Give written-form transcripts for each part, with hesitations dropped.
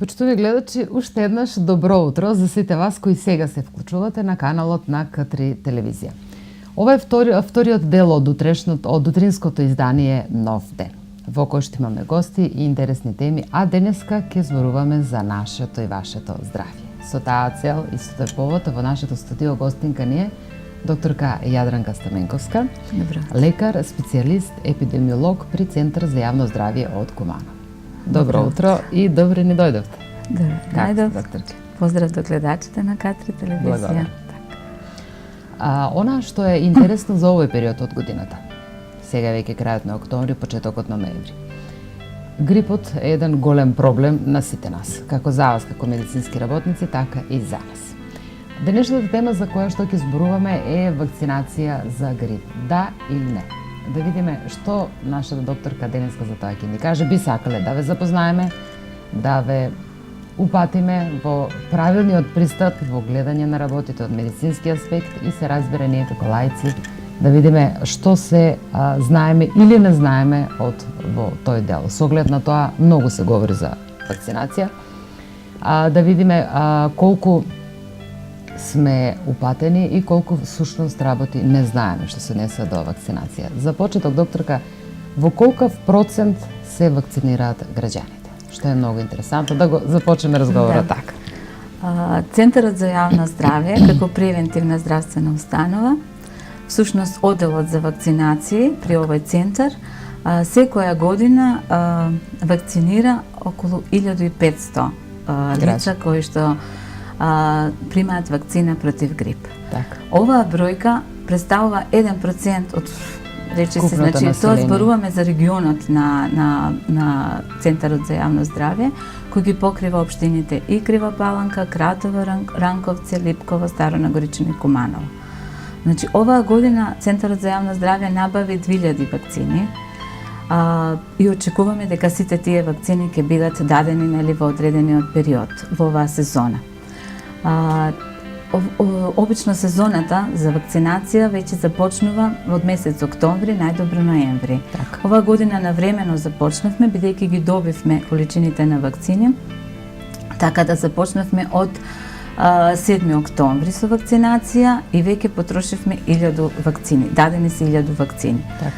Почитувани гледачи, уште еднаш добро утро за сите вас кои сега се вклучувате на каналот на К3 телевизија. Ова е вториот дел од утринското издание Нов ден, во кој што имаме гости и интересни теми, а денеска ќе зборуваме за нашето и вашето здравје. Со таа цел и со тој повод во нашето студио гостинка ни е докторка Јадранка Стаменковска, лекар, специјалист, епидемиолог при Центар за јавно здравје од Куманово. Добро утро и добре ни дојдовте. Добре, дојдов. Поздрав до гледачите на К3 телевизија. Она што е интересно за овој период од годината, сега веќе крајот на октомври, почетокот на ноември. Грипот е еден голем проблем на сите нас, како за вас, како медицински работници, така и за нас. Денешната тема за која што ќе зборуваме е вакцинација за грип. Да или не? Да видиме што нашата докторка денеска за тоа ќе ни каже. Би сакале да ве запознаеме, да ве упатиме во правилниот пристап во гледање на работите од медицински аспект и се разбере ние како лаици да видиме што се знаеме или не знаеме во тој дел. Со оглед на тоа многу се говори за вакцинација. Да видиме колку сме упатени и колку всушност работи не знаеме што се однесува до вакцинација. За почеток, докторка, во колкав процент се вакцинираат граѓаните? Што е многу интересантно да го започнеме разговорот така. Центарот за јавно здравје како превентивна здравствена установа, всушност одделот за вакцинации при овој центар, секоја година вакцинира околу 1500 лица кои што примаат вакцина против грип. Так. Оваа бројка представува 1% од речиси, значи тоа зборуваме за регионот на Центарот за јавно здравје, кој ги покрива општините и Крива Паланка, Кратово, Ранковци, Липково, Старо Нагоричане и Куманово. Значи оваа година Центарот за јавно здравје набави 2000 вакцини и очекуваме дека сите тие вакцини ќе бидат дадени во одредениот период во оваа сезона. Обично сезоната за вакцинација веќе започнува од месец октомври, најдобро ноември. Так. Ова година навремено започнавме, бидејќи ги добивме количините на вакцини, така да започнавме од 7 октомври со вакцинација и веќе потрошивме 1000 вакцини. Дадени се 1000 вакцини. Так.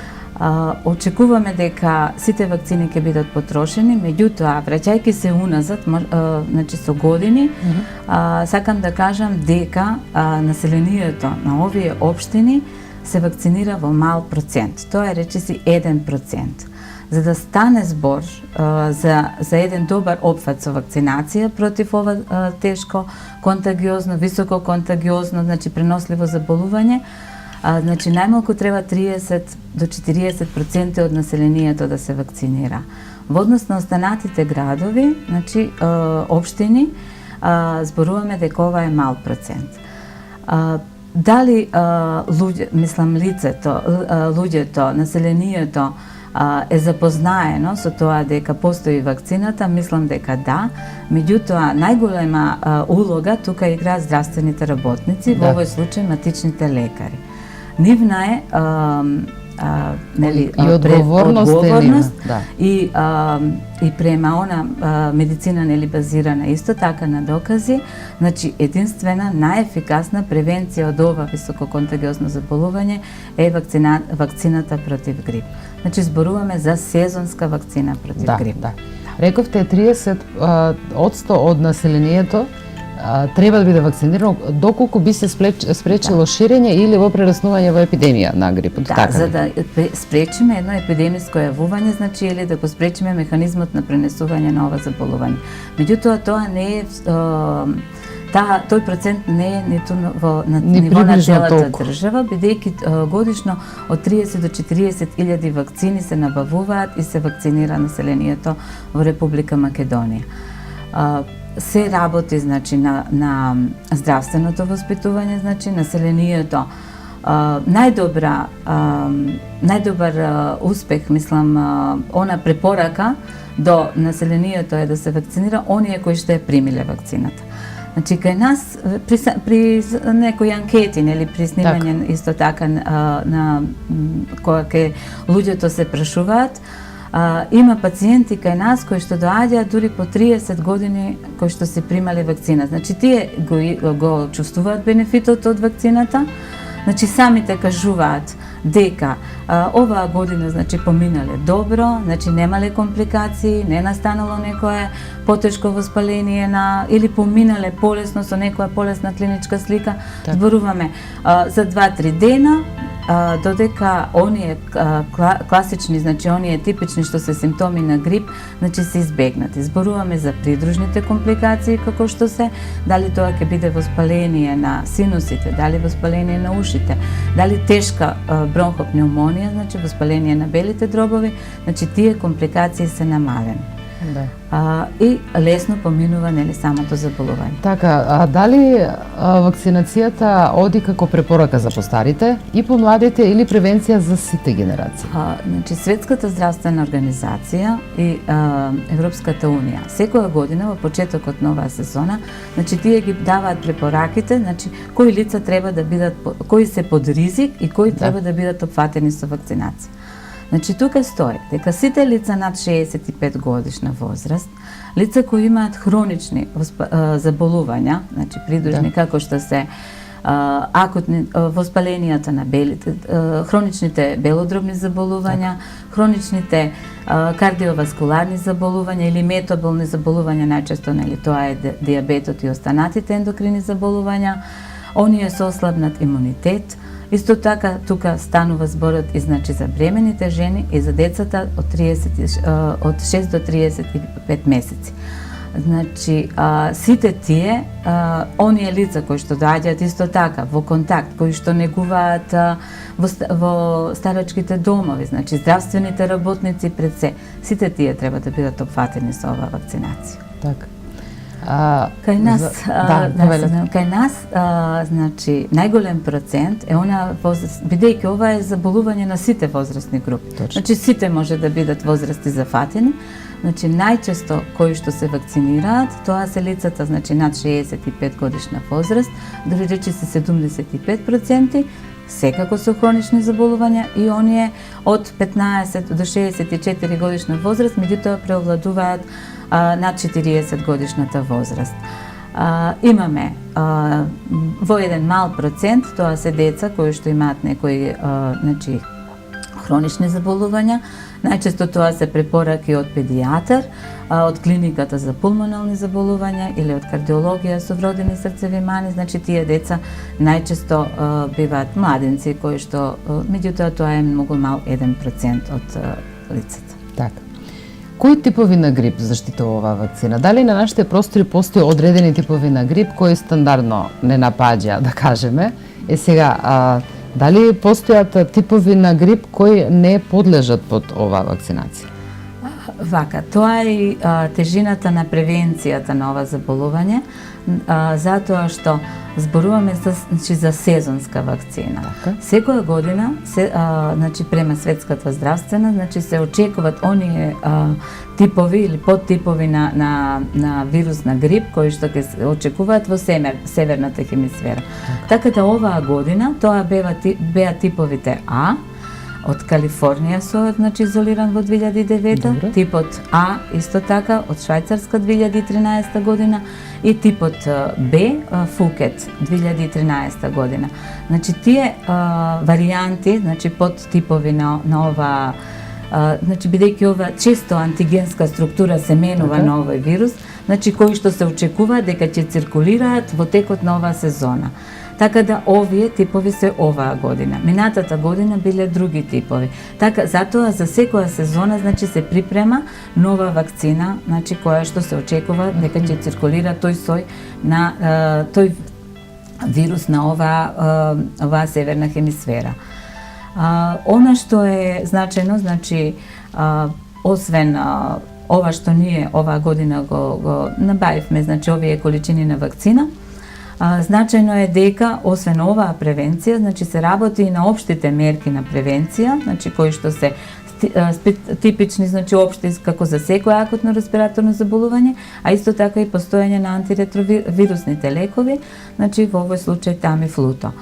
Очекуваме дека сите вакцини ќе бидат потрошени, меѓутоа, враќајќи се уназад, значи со години, сакам да кажам дека населението на овие општини се вакцинира во мал процент. Тоа е речиси 1%. За да стане збор за еден добар опфат со вакцинација против ова тешко контагиозно, високо контагиозно, значи преносливо заболување, значи најмалку треба 30 до 40% од населението да се вакцинира. Во однос на останатите градови, значи општини, зборуваме дека ова е мал процент. Дали луѓето, населението е запознаено со тоа дека постои вакцината, мислам дека да. Меѓутоа, најголема улога тука играат здравствените работници, во овој случај матичните лекари. Нивна е одговорност и према она медицина базирана исто така на докази, значи единствена најефикасна превенција од ова висококонтагиозно заболување е вакцината против грип. Значи зборуваме за сезонска вакцина против грип. Да. Рековте 30% од населението треба да биде вакцинирано, доколку би се спречило ширење или во прераснување во епидемија на грипот. Да, за да спречиме едно епидемиско јавување, значи или да го спречиме механизмот на пренесување на ова заболување. Меѓутоа тоа не е тој процент не е ниту на ниво на целата држава, бидејќи годишно од 30 до 40 илјади вакцини се набавуваат и се вакцинира населението во Република Македонија. Се работи, значи, на здравственото воспитување, значи населението Најдобар успех, мислам, она препорака до населението е да се вакцинира оние кои што ја примиле вакцината. Значи, кај нас, при некои анкети, нели, при снимање исто така на која кај луѓето се прашуваат, има пациенти кај нас кои што доаѓаат дури по 30 години кои што се примале вакцина. Значи, тие го чувствуваат бенефитот од вакцината, значи самите кажуваат дека оваа година, значи, поминале добро, значи немале компликации, не настанало некое потешко воспаление или поминале полесно со некоја полесна клиничка слика. Зборуваме за 2-3 дена, додека оние класични, значи оние типични што се симптоми на грип, значи се избегнати. Зборуваме за придружните компликации како што се, дали тоа ќе биде воспаление на синусите, дали воспаление на ушите, дали тешка бронхопнеумонија, значи воспаление на белите дробови, значи тие компликации се намалени. Да. И лесно поминува, нели, самото заболување. Така, дали вакцинацијата оди како препорака за постарите и помладите или превенција за сите генерации? Значи, Светската здравствена организација и Европската унија секоја година во почетокот на оваа сезона, значи тие ги даваат препораките, значи кои лица треба да бидат, кои се под ризик и кои треба да бидат опфатени со вакцинација. Значи, тука стои дека сите лица над 65 годишна возраст, лица кои имаат хронични заболувања, значи придружни како што се акутни воспаленијата на белите, хроничните белодробни заболувања, хроничните кардиоваскуларни заболувања или метаболни заболувања, најчесто, нели, тоа е дијабетот и останатите ендокрини заболувања, оние со ослабнат имунитет. Исто така, тука станува зборот и, значи, за бремените жени и за децата од 6 до 35 месеци. Значи, сите тие, оние лица кои што доаѓаат исто така во контакт, кои што негуваат во старачките домови, значи здравствените работници пред се, сите тие треба да бидат опфатени со оваа вакцинација. Така. Кај нас, кај нас, значи, најголем процент е она возраст, бидејќи ова е заболување на сите возрастни групи. Значи, сите може да бидат возрасти зафатени. Значи, најчесто кои што се вакцинираат, тоа се лицата, значи, над 65 годишна возраст, дори речи се 75%, секако со хронични заболувања, и оние од 15 до 64 годишна возраст, меѓутоа преовладуваат над 40 годишната возраст. Имаме во еден мал процент, тоа се деца кои што имаат некои, значи, хронични заболувања. Најчесто тоа се препораки од педијатар, од клиниката за пулмонални заболувања или од кардиологија со вродени срцеви мани. Значи, тие деца најчесто биваат младенци кои што, меѓутоа, тоа е многу мал 1% од лицата. Така. Кои типови на грип заштитува оваа вакцина? Дали на нашите простори постои одредени типови на грип кои стандардно не напаѓа, да кажеме? Сега, дали постојат типови на грип кои не подлежат под оваа вакцинација? Вака, тоа е и тежината на превенцијата на ова заболување, затоа што зборуваме за сезонска вакцина. Секоја година, значи, према Светската здравствена, значи, се очекуваат оние типови или подтипови на вирус на грип кои што ќе се очекуваат во северната хемисфера. Така да оваа година тоа беа типовите А, од Калифорнија сојот, значи, изолиран во 2009, типот А исто така од Швајцарска 2013 година и типот Б, Фукет 2013 година. Значи, тие варијанти, значи, подтипови на ова, значи, бидејќи ова често антигенска структура се менува на овој вирус, значи, кои што се очекува дека ќе циркулираат во текот на оваа сезона. Така да овие типови се оваа година. Минатата година биле други типови. Така, затоа за секоја сезона, значи, се припрема нова вакцина, значи, која што се очекува дека ќе циркулира тој сој на тој вирус на оваа северна хемисфера. Она што е значајно, значи, освен ова што ние оваа година го набавивме, значи, овие количини на вакцина, Значајно е дека, освен оваа превенција, значи се работи и на општите мерки на превенција, значи кои што се типични, значи општи како за секој акутно респираторно заболување, а исто така и постојање на антиретровирусните лекови, значи во овој случај Тамифлуто.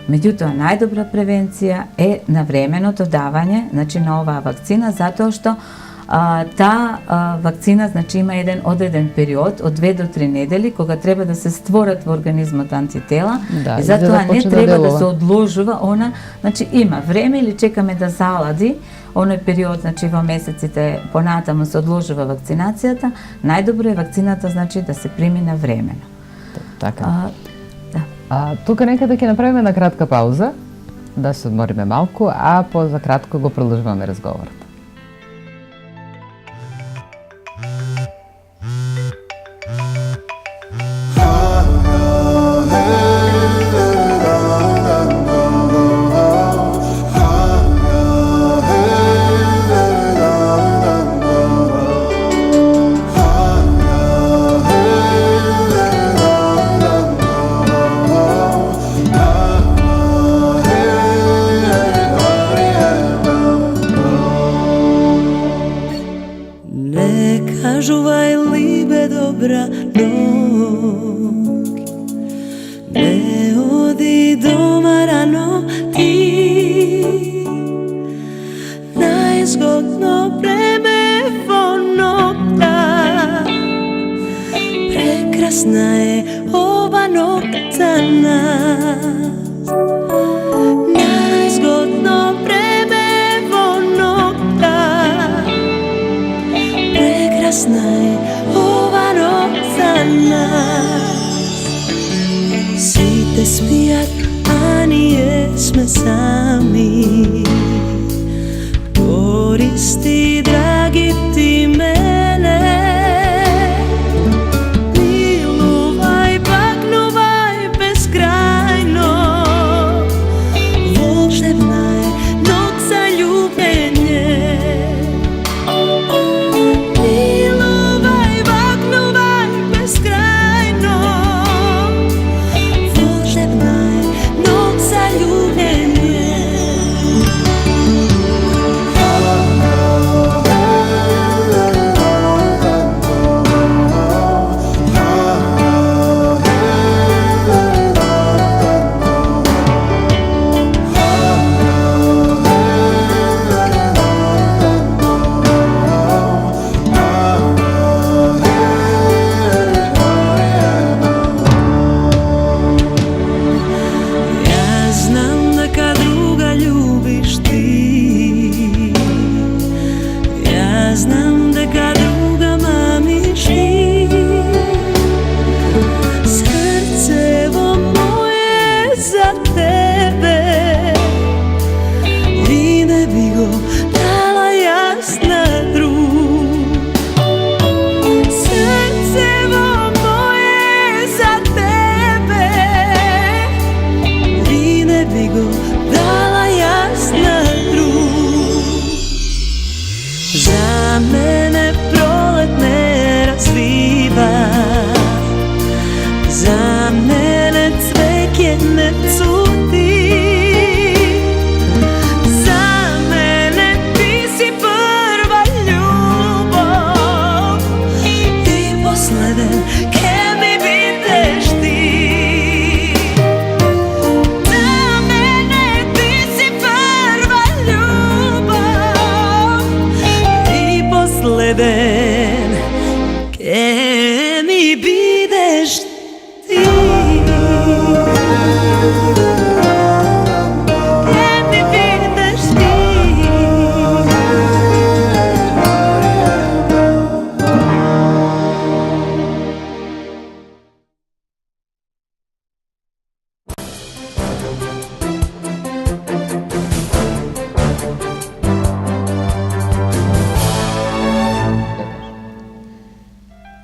Меѓутоа, најдобра превенција е навременото давање, значи на оваа вакцина, затоа што таа вакцина, значи има еден одреден период од 2 до 3 недели кога треба да се створат во организмот антитела, и затоа не треба да се одложува она, значи има време или чекаме да залади оној период, значи во месеците понатаму се одложува вакцинацијата. Најдобро е вакцината, значи да се прими на времено. Така. Тука некаде ќе направиме една кратка пауза, да се одмориме малку, а за кратко го продолжуваме разговорот.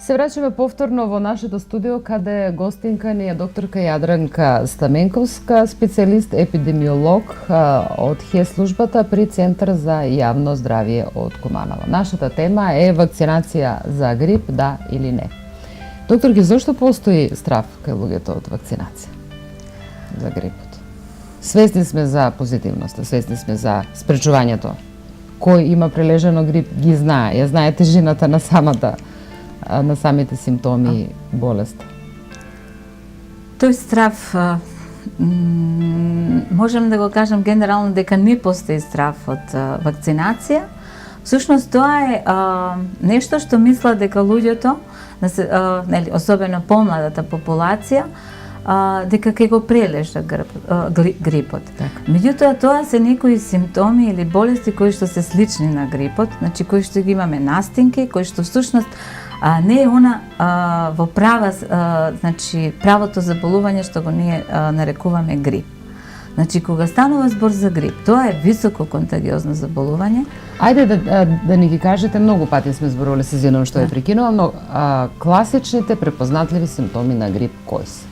Се враќаме повторно во нашето студио, каде гостинка ни е докторка Јадранка Стаменковска, специјалист епидемиолог од ХЕ службата при Центар за јавно здравје од Куманово. Нашата тема е вакцинација за грип, да или не. Докторки, зошто постои страв кај луѓето од вакцинација за грипот? Свесни сме за позитивноста, свесни сме за спречувањето. Кој има прележано грип ги знае, ја знае тежината на самите симптоми болест. Тој страв, можем да го кажем генерално дека не постои страв од вакцинација. Всушност тоа е нешто што мислат дека луѓето, особено помладата популација, дека ќе го прележа грипот. Меѓутоа, тоа се некои симптоми или болести кои што се слични на грипот, значи кои што ги имаме настинки, кои што всушност не е она во права, значи правото заболување што го ние нарекуваме грип. Значи, кога станува збор за грип, тоа е високо контагиозно заболување. Ајде да ни ги кажете, многу пати сме зборувале, се извинувам што ја прекинувам, но класичните препознатливи симптоми на грип кои се?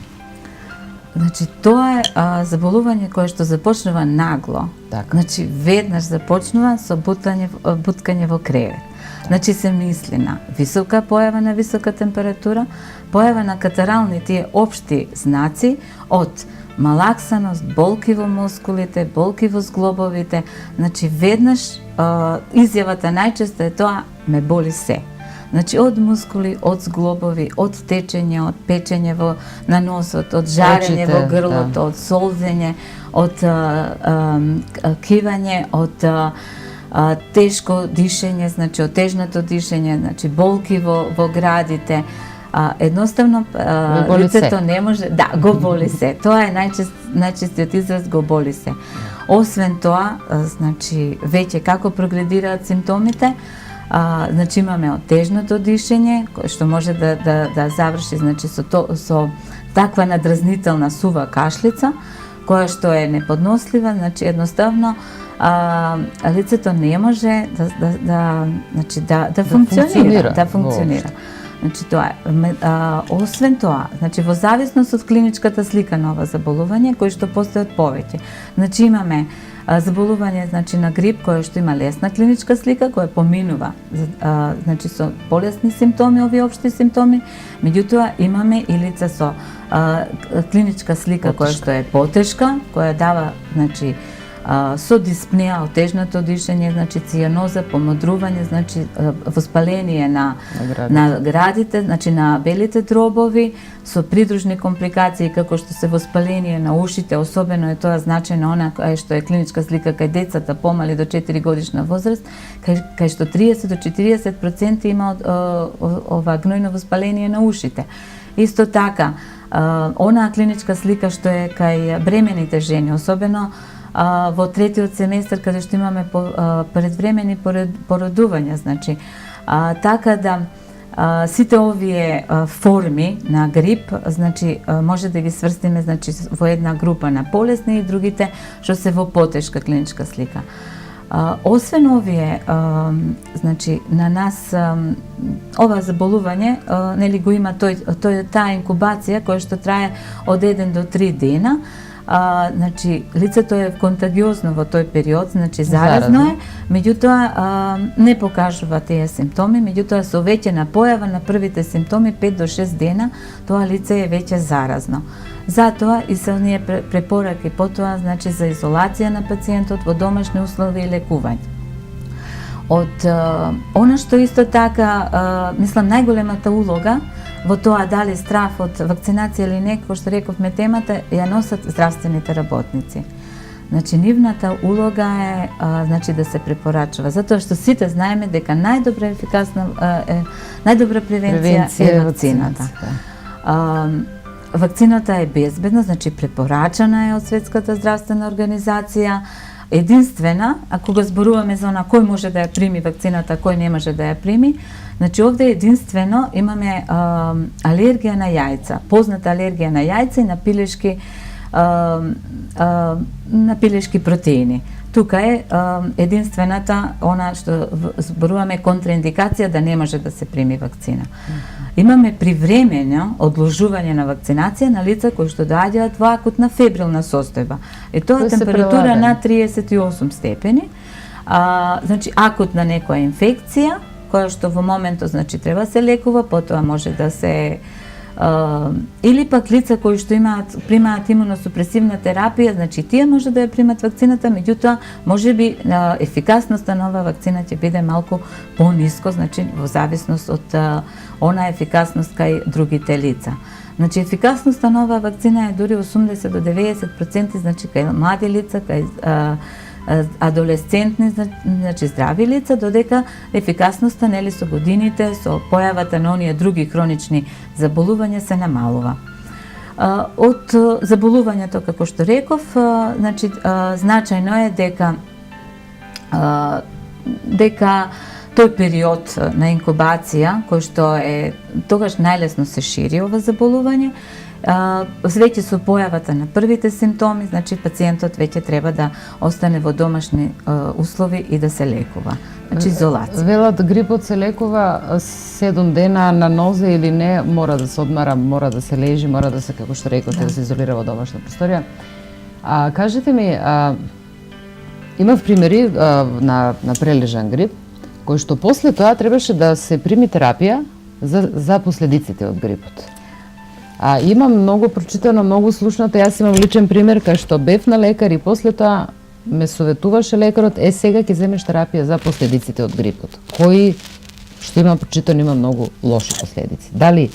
Значи, тоа е заболување кое што започнува нагло. Така. Значи, веднаш започнува со буткање во кревет. Значи, се мисли на висока појава на висока температура, појава на катарални тие општи знаци од малаксаност, болки во мускулите, болки во зглобовите. Значи, веднаш изјавата најчесто е тоа ме боли се. Значи, од мускули, од зглобови, од течење, од печење на носот, од жарење во грлото, од солзење, од кивање, од тешко дишење, значи отежнато дишење, значи болки во градите. Едноставно лицето не може, го боли се. Тоа е најчестиот израз, го боли се. Освен тоа, значи веќе како прогредираат симптомите, значи имаме отежното дишење, кое што може да заврши значи со таква надразнителна сува кашлица, која што е неподнослива, значи едноставно лицето не може да функционира. Значи тоа е. Освен тоа, значи во зависност од клиничката слика на ова заболување, кои што постојат повеќе. Значи имаме заболување значи на грип кој што има лесна клиничка слика која поминува значи со полесни симптоми, овие општи симптоми, меѓутоа имаме и лица со клиничка слика која што е потешка, која дава значи со диспнеа, отежнато дишење, значи цијаноза, помодрување, значи воспаление на градите, значи на белите дробови, со придружни компликации како што се воспаление на ушите, особено е тоа значајно она кај што е клиничка слика кај децата помали до 4 годишна возраст, кај што 30 до 40% има ова гнојно воспаление на ушите. Исто така, онаа клиничка слика што е кај бремените жени, особено во третиот семестар каде што имаме предвремени породувања, значи така да сите овие форми на грип, значи може да ги сврстиме значи во една група на полесни и другите што се во потешка клиничка слика. Освен овие, значи на нас ова заболување нели го има таа инкубација која што трае од 1 до 3 дена. Значи лицето е контагиозно во тој период, значи заразно е, меѓутоа не покажува тие симптоми, меѓутоа со веќе појава на првите симптоми 5 до 6 дена, тоа лице е веќе заразно. Затоа и се оние препораки потоа значи за изолација на пациентот во домашни услови и лекување. Од она што исто така, мислам најголемата улога во тоа дали страв од вакцинација или не, како што рековме темата, ја носат здравствените работници. Значи нивната улога е значи да се препорачува, затоа што сите знаеме дека најдобра превенција е вакцината. Вакцината е безбедна, значи препорачана е од Светската здравствена организација. Единствена, а кога зборуваме за она кој може да ја прими вакцината, кој не може да ја прими, значи овде единствено имаме алергија на јајца, позната алергија на јајца и на пилешки протеини. Тука е единствената она што зборуваме контраиндикација да не може да се прими вакцина. Имаме привремено одложување на вакцинација на лица кои што доаѓаат во акутна фебрилна состојба. И тоа е температура на 38 степени. Значи акутна некоја инфекција која што во моментот значи треба се лекува, потоа може да се или пак лица кои што примаат имуносупресивна терапија, значи тие може да ја примат вакцината, меѓутоа можеби ефикасноста на оваа вакцина ќе биде малку пониско, значи во зависност од она ефикасност кај другите лица. Значи ефикасноста на оваа вакцина е дури 80 до 90%, значи кај млади лица, кај адолесцентни, значи здрави лица, додека ефикасноста нели со годините, со појавата на оние други хронични заболувања се намалува. Од заболувањето, како што реков, значи значајно е дека тој период на инкубација, кој што е тогаш најлесно се шири ова заболување, веќе со појавата на првите симптоми, значи пациентот веќе треба да остане во домашни услови и да се лекува. Значи изолација. Велат грипот се лекува 7 дена на нозе или не, мора да се одмара, мора да се лежи, мора да се, како што рекоте, да се изолира во домашна просторија. Кажете ми, имав примери на прележан грип, кој што после тоа требаше да се прими терапија за последиците од грипот. Имам многу прочитано, многу слушнато, јас имам личен пример кај што бев на лекар и после тоа ме советуваше лекарот, сега ќе земеш терапија за последиците од грипот, кои што имам прочитано има многу лоши последици. Дали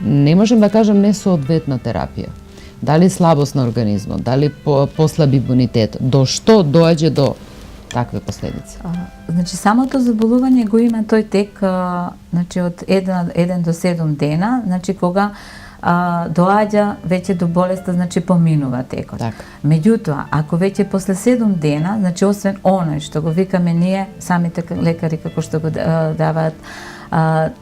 не можем да кажам несоодветна терапија, дали слабост на организмот, дали послаби имунитет, до што доаѓа до такви последици? Значи самото заболување го има тој тек, значи од 1 до 7 дена, значи кога доаѓа веќе до болеста, значи поминува текот. Так. Меѓутоа, ако веќе после 7 дена, значи освен оној што го викаме ние, самите лекари како што го даваат,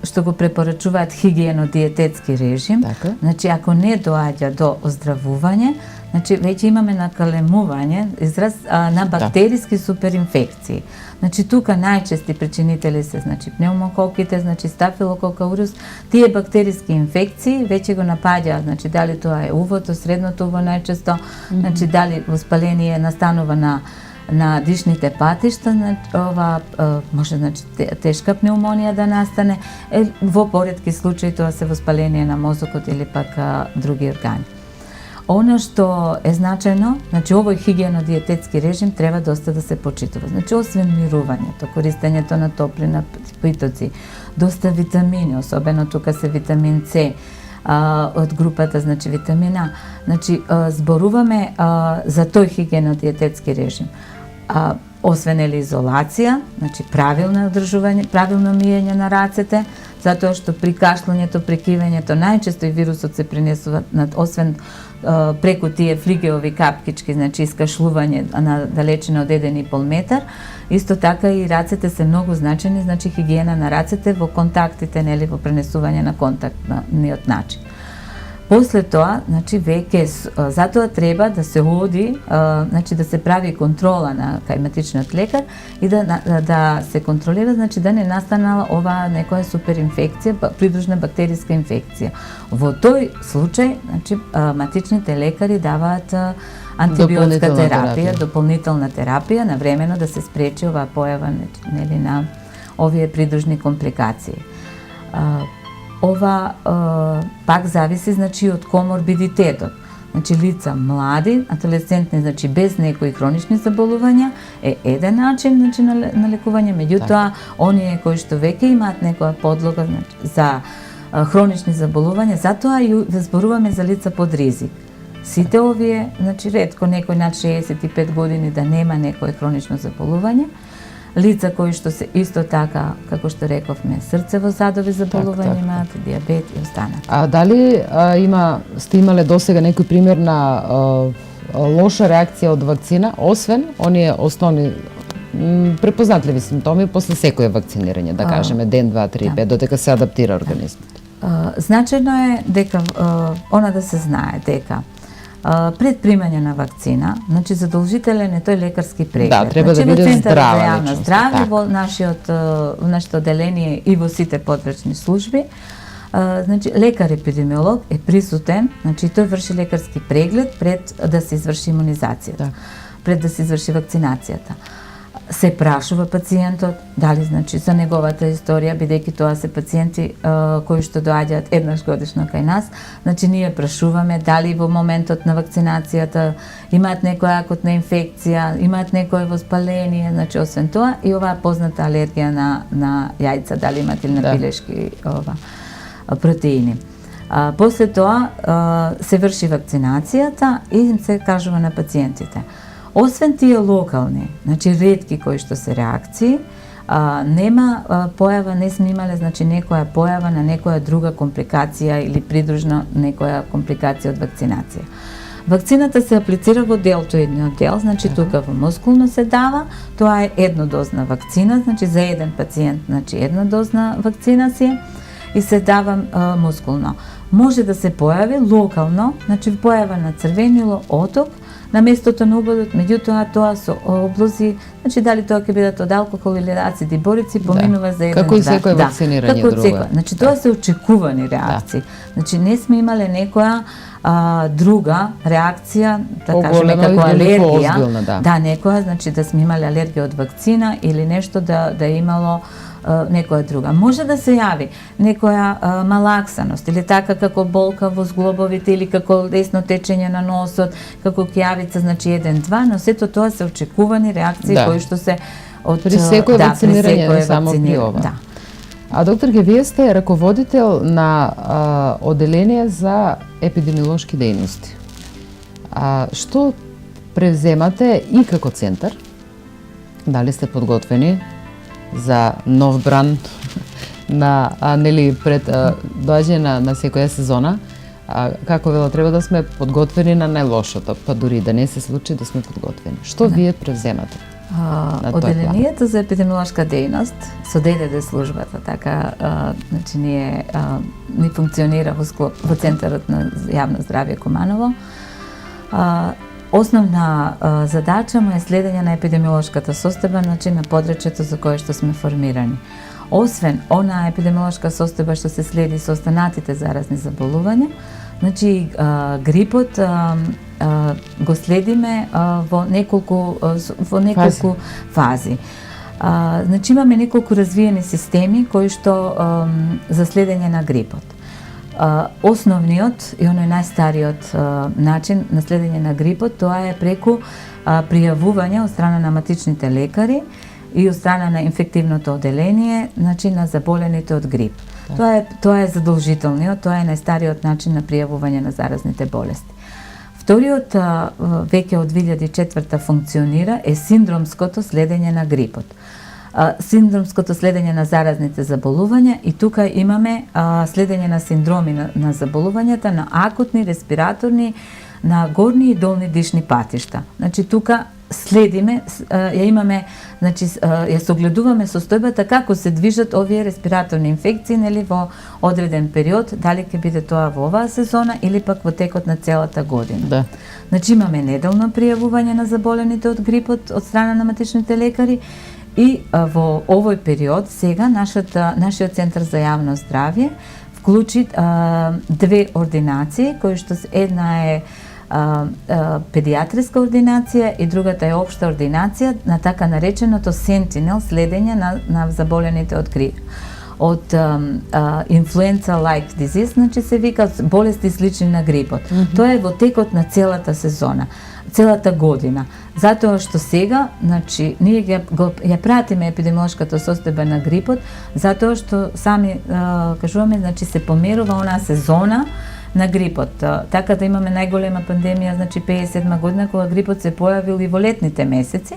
што го препорачуваат хигиено-диететски режим, така, значи ако не доаѓа до оздравување, значи веќе имаме накалемување, израз на бактериски суперинфекции. Значи тука најчести причинители се значи пневмококите, значи стафилокок аурус, тие бактериски инфекции веќе го напаѓаат, значи дали тоа е увото, средното уво најчесто, значи дали воспаление настанува на дишните патишта, значи ова може значи тешка пневмонија да настане, во поретки случаи тоа се воспаление на мозокот или пак други органи. Оно што е значајно, значи овој хигиено-диететски режим треба доста да се почитува. Значи освен мирувањето, користењето на топли напитоци, доста витамини, особено тука се витамин С, од групата значи витамин А. Значи зборуваме за тој хигиено-диететски режим. Освен изолација, значи правилно одржување, правилно миење на рацете, затоа што при кашлањето, при кивењето најчесто и вирусот се пренесува освен преку тие флигеови капкички, значи искашлување на далечина од 1,5 метар, исто така и рацете се многу значени, значи хигиена на рацете во контактите, нели во пренесување на контактниот начин. После тоа, значи веќе затоа треба да се оди, значи да се прави контрола на кај матичниот лекар и да се контролира, значи да не настанала оваа некоја суперинфекција, придружна бактериска инфекција. Во тој случај, значи матичните лекари даваат антибиотска терапија, дополнителна терапија, навремено да се спречи оваа појава, нели, на овие придружни компликации. Ова пак зависи значи од коморбидитетот. Значи лица млади, адолесцентни, значи без некои хронични заболувања е еден начин значи на лекување, меѓутоа оние кои што веќе имаат некоја подлога значи, за хронични заболувања, затоа и зборуваме за лица под ризик. Сите овие, значи ретко некој над 65 години да нема некое хронично заболување, лица кои што се исто така, како што рековме, срцево-задови заболувања имаат, диабет и останати. Дали сте имале досега некој пример на лоша реакција од вакцина, освен оние основни препознатливи симптоми после секое вакцинирање, да кажеме ден, 2, 3, 5, додека се адаптира организмот? Значајно е дека она да се знае дека пред примање на вакцина, значи задолжителен е тој лекарски преглед. Да, треба да биде здрава личност. Здраве во нашето одделение и во сите подрачни служби. Значи лекар епидемиолог е присутен, значи тој врши лекарски преглед пред да се изврши имунизацијата, пред да се изврши вакцинацијата. се прашува пациентот дали значи за неговата историја, бидејќи тоа се пациенти кои што доаѓаат еднаш годишно кај нас, значи ние прашуваме дали во моментот на вакцинацијата имаат некоја акутна инфекција, имаат некое воспаление, значи освен тоа и оваа позната алергија на јајца, дали имаат или на пилешки протеини. После тоа се врши вакцинацијата и им се кажува на пациентите. Освен тие локални, значи ретки кои што се реакции, нема појава, не сме имале значи некоја појава на некоја друга компликација или придружна некоја компликација од вакцинација. Вакцината се аплицира во делтоидниот дел, значи тука во мускулно се дава, тоа е еднодозна вакцина, значи за еден пациент, значи еднодозна вакцина си и се дава мускулно. Може да се појави локално, значи појава на црвенило, оток, на местото на убодот, меѓутоа тоа со облози, значи дали тоа ќе бидат од алкохол или ациди борици, поминува за еден како и секој вакцинирање друго. Значи тоа се очекувани реакции. Значи не сме имале некоја друга реакција, да кажеме како алергија. Да, некоја, значи да сме имале алергија од вакцина или нешто да е имало некоја друга. Може да се јави некоја малаксаност или така како болка во зглобовите или како лесно течење на носот, како кјавица, значи 1-2, но сето тоа се очекувани реакции кои што се од при секој вакцинирање, не само при ова. Да. А докторке, вие сте раководител на оделение за епидемиолошки дејности. Што превземате и како центар? Дали сте подготвени за нов бран на нели пред доаѓање на секоја сезона? Како вело, треба да сме подготвени на најлошото, па дури да не се случи да сме подготвени. Што вие превземате? Оделението за епидемиолошка дејност со ДДД службата, така значи ние ни функционира во Центарот на јавно здравје Куманово. Основна задача му е следење на епидемиолошката состојба, значи на подрачјето за кое што сме формирани. Освен она епидемиолошка состојба што се следи со останатите заразни заболувања, значи грипот го следиме во неколку фази. Значи имаме неколку развиени системи кои што за следење на грипот. Основниот и оној најстариот начин на следење на грипот, тоа е преку пријавување од страна на матичните лекари и од страна на инфективното оделение, значи на заболените од грип. Тоа е задолжителниот, тоа е најстариот начин на пријавување на заразните болести. Вториот веќе од 2004 функционира е синдромското следење на грипот. Синдромското следење на заразните заболувања и тука имаме следење на синдроми на заболувањата на акутни, респираторни, на горни и долни дишни патишта. Значи тука следиме, ја имаме, значи ја согледуваме состојбата како се движат овие респираторни инфекции нели во одреден период, дали ќе биде тоа во оваа сезона или пак во текот на целата година. Да. Значи имаме неделно пријавување на заболените од грипот од страна на матичните лекари. И во овој период сега нашиот Центар за јавно здравје вклучи две ординации, кои што една е педиатриска ординација и другата е општа ординација на така нареченото Sentinel следење на заболените од грип. Од influenza-like disease, значи се вика болести слични на грипот. Тоа е во текот на целата сезона, целата година. Затоа што сега, значи, ние ја пратиме епидемиолошката состојба на грипот, затоа што сами кажуваме, значи се померува онаа сезона на грипот. Така да имаме најголема пандемија, значи 57 година, кога грипот се појавил и во летните месеци.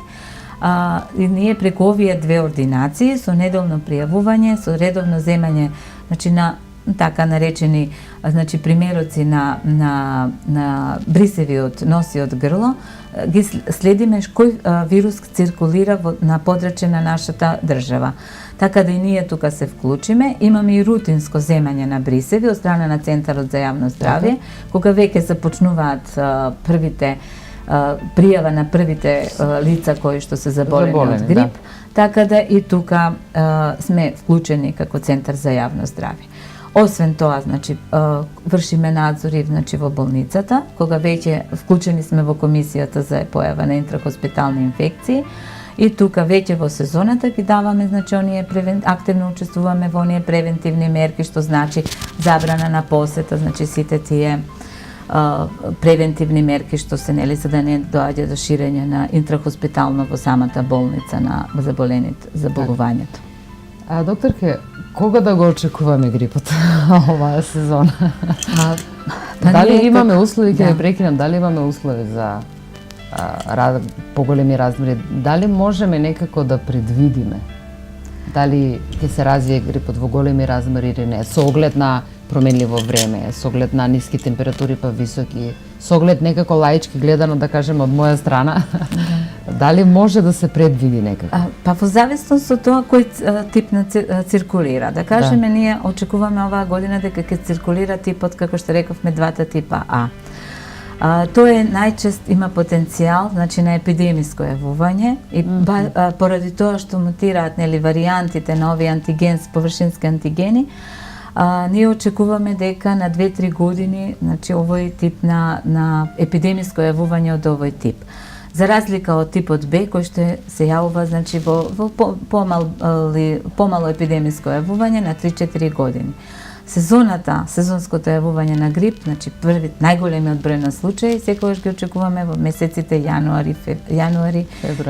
И ние преку овие две ординации со неделно пријавување, со редовно земање, значи на така наречени, значи примероци на брисеви од нос и од грло, ги следиме кој вирус циркулира на подрачје на нашата држава. Така да и ние тука се вклучиме. Имаме и рутинско земање на брисеви од страна на Центарот за јавно здравје, кога веќе започнуваат првите пријава на првите лица кои што се заболени од грип, така да и тука сме вклучени како Центар за јавно здравје. Освен тоа, значи, вршиме надзори, значи, во болницата, кога веќе вклучени сме во комисијата за појава на интрахоспитални инфекции И тука веќе во сезоната ги даваме, значи оние активно учествуваме во оние превентивни мерки, што значи забрана на посета, значи сите тие превентивни мерки што се нели за да не доаѓа до ширење на интрахоспитално во самата болница на заболувањето. А докторке, кога да го очекуваме грипот оваа сезона? Дали имаме услови, ќе прекинам, дали имаме услови за поголеми размери? Дали можеме некако да предвидиме дали ќе се развие грипот во големи размери или не, со оглед на променливо време, со оглед на ниски температури па високи, со оглед некако лаички гледано, да кажем, од моја страна, дали може да се предвиди некако? Па во зависност од тоа кој тип на циркулира. Да кажеме, ние очекуваме оваа година дека ќе циркулира типот, како што рековме, двата типа А. Тој е најчест има потенцијал, значи на епидемиско јавување и поради тоа што мутираат нели варијантите на овие површински антигени, ние очекуваме дека на 2-3 години, значи овој тип на епидемиско јавување од овој тип. За разлика од типот Б, кој што се јавува значи во помало епидемиско јавување на 3-4 години. Сезонското јавување на грип, значи првиот најголемиот број на случаи, секогаш ги очекуваме во месеците јануари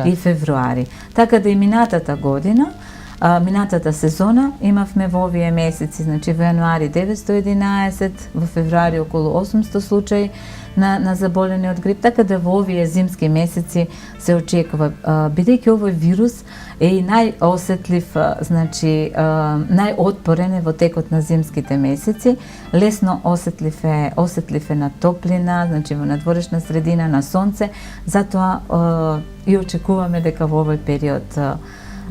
и февруари. Така да и минатата година, минатата сезона имавме во овие месеци, значи во јануари 911, во февруари околу 800 случаи на заболени од грип, така да во овие зимски месеци се очекува, бидејќи овој вирус е и најосетлив, значи најотпорен е во текот на зимските месеци, лесно осетлив е на топлина, значи во надворешна средина, на сонце, затоа и очекуваме дека во овој период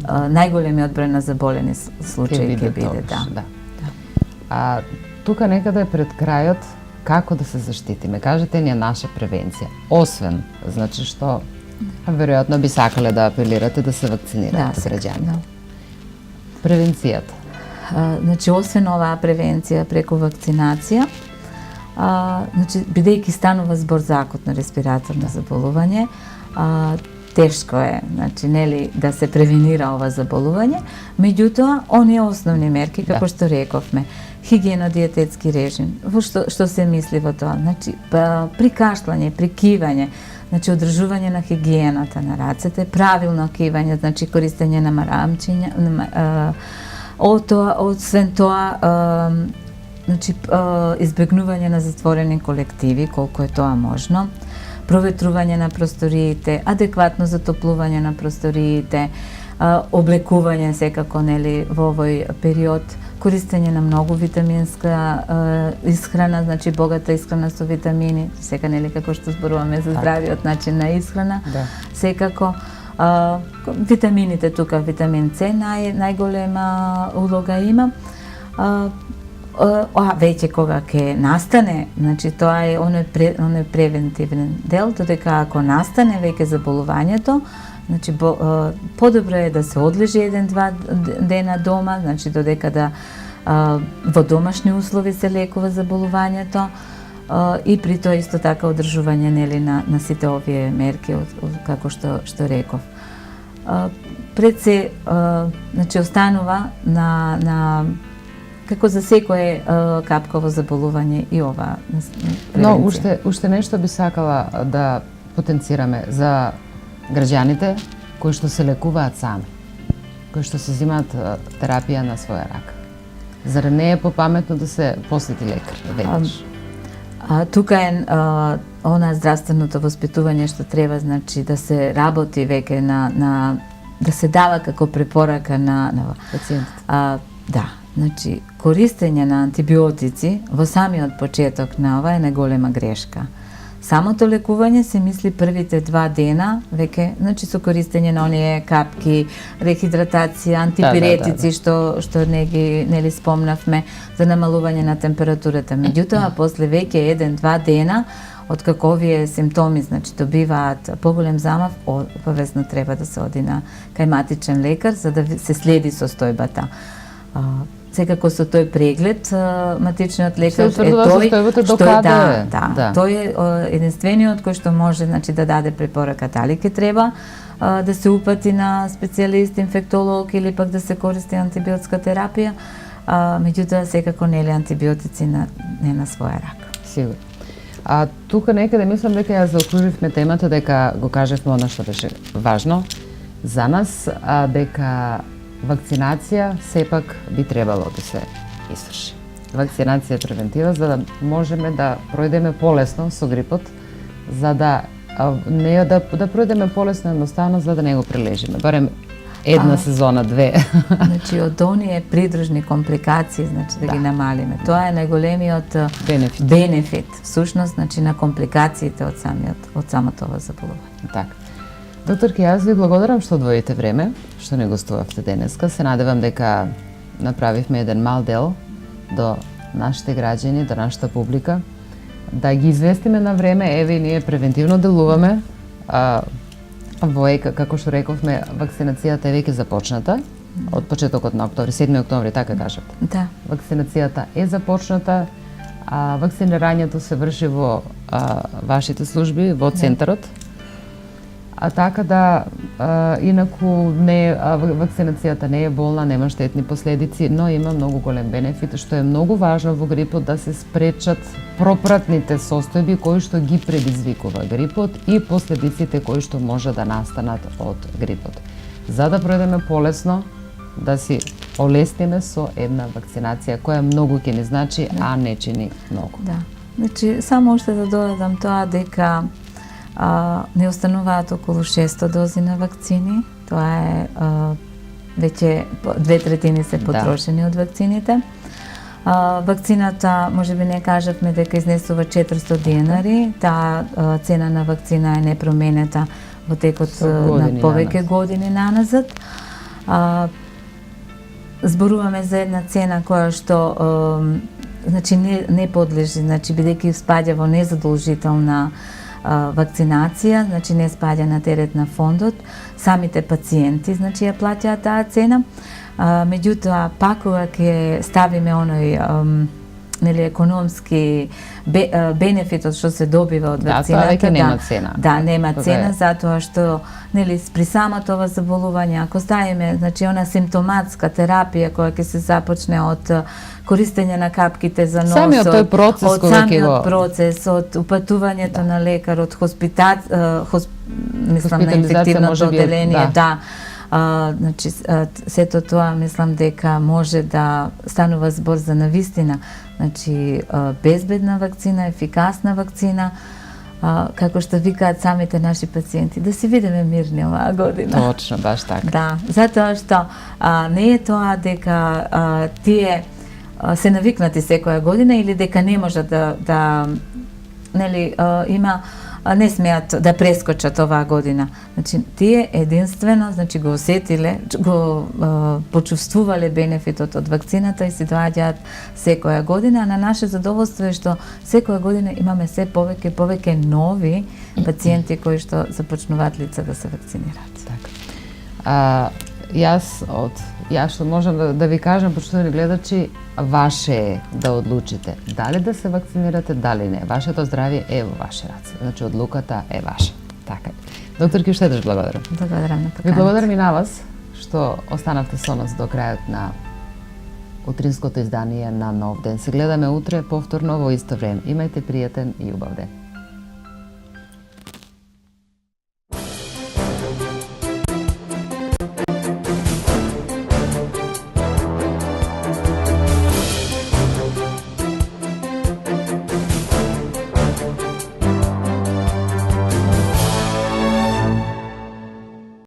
најголемиот број на заболени случаи ќе биде, да. Тука некаде пред крајот, како да се заштитиме? Кажете ни наша превенција. Освен, значи што веројатно би сакале да апелирате да се вакцинираат граѓаните. Превенцијата. Значи освен оваа превенција преку вакцинација, значи бидејќи станува збор за акутно респираторно заболување, тешко е, значи нели да се превенира ова заболување, меѓутоа оние основни мерки како што рековме, хигиено-диететски режим, во што се мисли во тоа, значи при кашлање, при кивање, значи одржување на хигиената на рацете, правилно кивање, значи користење на марамчиња, освен тоа, значи избегнување на затворени колективи колку е тоа можно, проветрување на просториите, адекватно затоплување на просториите, облекување секако нели во овој период, користење на многу витаминска исхрана, значи богата исхрана со витамини, сега нели како што зборуваме за здравиот начин на исхрана, секако витамините тука, витамин С најголема улога има. Веќе кога ќе настане, значи тоа е оној превентивен дел, додека ако настане веќе заболувањето, значи подобро е да се одлежи 1-2 дена дома, значи додека во домашни услови се лекува заболувањето и при тоа исто така одржување нели на сите овие мерки како што реков. Пред се значи останува на како за секое капково заболување и ова превенција. Но уште нешто би сакала да потенцираме за граѓаните кои што се лекуваат сами, кои што се земаат терапија на своја рака. Зар не е попаметно да се посети лекар веднаш? Тука е она здравственото воспитување што треба, значи да се работи веќе да се дава како препорака на пациентите. Да, значи користење на антибиотици во самиот почеток на ова е најголема грешка. Самото лекување се мисли првите 2 дена, веќе, значи со користење на оние капки, рехидратација, антипиретици што нели спомнавме за намалување на температурата. Меѓутоа, после веќе 1-2 дена, откако овие симптоми, значи добиваат поголем замав, обавезно треба да се оди на кај матичен лекар за да се следи состојбата. секако со тој преглед матичниот лекар Се утврдува состојбото до каде е. Да. Тој е единствениот кој што може, значи, да даде препорака дали ќе треба да се упати на специјалист, инфектолог или пак да се користи антибиотска терапија, меѓутоа секако нели антибиотици не на своја рака. Сигурно. А тука некаде мислам дека ја заокруживме темата, дека го кажевме она што беше важно за нас, дека вакцинација сепак би требало да се изврши. Вакцинација е превентива за да можеме да пројдеме полесно со грипот, за да не да пројдеме полесно едноставно за да не го прележиме. Барем една сезона, две. Значи од оние придружни компликации, значи да ги намалиме. Тоа е најголемиот бенефит, всушност, значи на компликациите од самото ова заболување. Така. Докторки, јас ви благодарам што одвоите време, што не гостувавте денеска. Се надевам дека направивме еден мал дел до нашите граѓани, до нашата публика, да ги известиме на време. Еве, ние превентивно делуваме. Како што рековме, вакцинацијата е веќе започната од почетокот на октомври, 7 октомври, така кажавте. Да. Вакцинацијата е започната, вакцинирањето се врши во вашите служби, во центарот. Така да, инаку вакцинацијата не е болна, нема штетни последици, но има многу голем бенефит, што е многу важно во грипот да се спречат пропратните состојби кои што ги предизвикува грипот и последиците кои што може да настанат од грипот. За да пројдеме полесно, да си олесниме со една вакцинација која многу ќе ни значи, а не чини многу. Да. Значи, само уште да додадам тоа дека не остануваат околу 600 дози на вакцини. Тоа е веќе 2/3 се потрошени од вакцините. Вакцината, може би не кажавме дека изнесува 400 денари. Таа цена на вакцина е непроменета во текот на повеќе години наназад. Зборуваме за една цена која што значи не подлежи, значи бидејќи спаѓа во незадолжителна вакцинација, значи не спаѓа на терет на фондот, самите пациенти значи ја плаќаат таа цена. Меѓутоа, пак кога ќе ставиме оној нели економски бенефитот што се добива од вакцината, тоа веќе нема цена. Да, нема цена затоа што нели при самото ова заболување, ако ставиме значи она симптоматска терапија која ќе се започне од користење на капките за носот, самиот тој процес од самиот процес, од упатувањето на лекар, од мислам на инфективното одделение, значи сето тоа мислам дека може да станува збор за навистина, значи безбедна вакцина, ефикасна вакцина, како што викаат самите наши пациенти, да се видиме мирни оваа година. Точно, баш така. Да, затоа што не е тоа дека тие се навикнати секоја година или дека не можат да нели не смеат да прескочат оваа година. Значи тие единствено значи го осетиле, го почувствувале бенефитот од вакцината и се доаѓаат секоја година, а на наше задоволство е што секоја година имаме се повеќе нови пациенти кои што започнуваат лица да се вакцинираат. Така. Јас што можам да ви кажам, почитувани гледачи, ваше е да одлучите дали да се вакцинирате, дали не. Вашето здравје е во ваши раце. Значи, одлуката е ваша. Така. Докторки, уште еднаш благодарам. Благодарам на поканата. Ви благодарам и на вас што останавте со нас до крајот на утринското издание на Нов ден. Се гледаме утре повторно во исто време. Имајте пријатен и убав ден.